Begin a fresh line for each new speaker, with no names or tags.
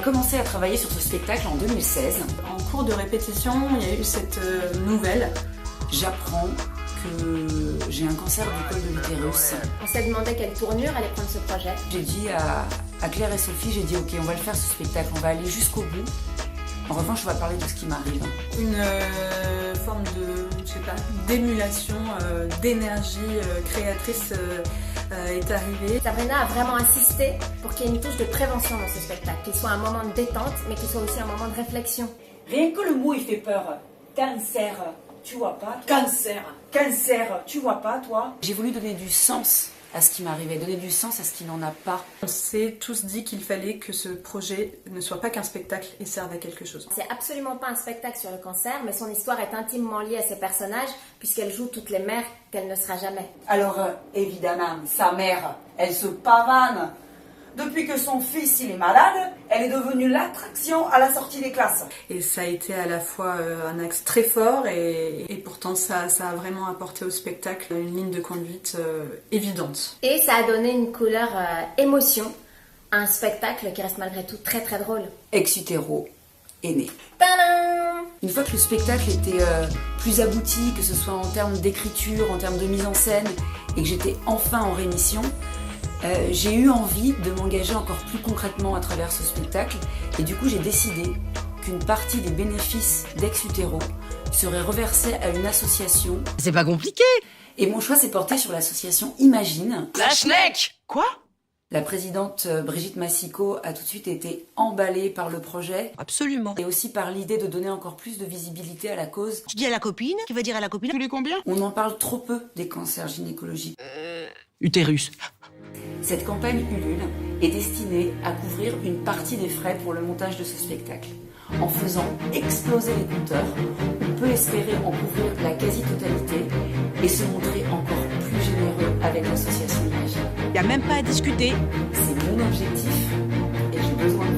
commencé à travailler sur ce spectacle en 2016.
En cours de répétition, il y a eu cette nouvelle.
J'apprends que j'ai un cancer du col de l'utérus.
On s'est demandé quelle tournure allait prendre ce projet.
J'ai dit à Claire et Sophie, j'ai dit ok, on va le faire ce spectacle, on va aller jusqu'au bout. En revanche, on va parler de ce qui m'arrive.
Une forme de, d'émulation, d'énergie créatrice est arrivée.
Sabrina a vraiment insisté pour qu'il y ait une touche de prévention dans ce spectacle, qu'il soit un moment de détente, mais qu'il soit aussi un moment de réflexion.
Rien que le mot, il fait peur. Cancer, tu vois pas? Cancer, tu vois pas, toi?
J'ai voulu donner du sens à ce qui m'arrivait, donner du sens à ce qui n'en a pas.
On s'est tous dit qu'il fallait que ce projet ne soit pas qu'un spectacle et serve à quelque chose.
C'est absolument pas un spectacle sur le cancer, mais son histoire est intimement liée à ses personnages, puisqu'elle joue toutes les mères qu'elle ne sera jamais.
Alors, évidemment, sa mère, elle se pavane. Depuis que son fils il est malade, elle est devenue l'attraction à la sortie des classes.
Et ça a été à la fois un axe très fort et pourtant ça a vraiment apporté au spectacle une ligne de conduite évidente.
Et ça a donné une couleur émotion à un spectacle qui reste malgré tout très très drôle.
Ex-utéro est né.
Tadam!
Une fois que le spectacle était plus abouti, que ce soit en termes d'écriture, en termes de mise en scène, et que j'étais enfin en rémission, j'ai eu envie de m'engager encore plus concrètement à travers ce spectacle, et du coup j'ai décidé qu'une partie des bénéfices d'Ex-utéro serait reversée à une association.
C'est pas compliqué.
Et mon choix s'est porté sur l'association Imagine.
La Schneck. Quoi?
La présidente Brigitte Massico a tout de suite été emballée par le projet.
Absolument.
Et aussi par l'idée de donner encore plus de visibilité à la cause.
Tu dis à la copine, qui va dire à la copine, tu les combien?
On en parle trop peu des cancers gynécologiques.
Utérus.
Cette campagne Ulule est destinée à couvrir une partie des frais pour le montage de ce spectacle. En faisant exploser les compteurs, on peut espérer en couvrir la quasi-totalité et se montrer encore plus généreux avec l'association Imagine.
Y a même pas à discuter.
C'est mon objectif et j'ai besoin de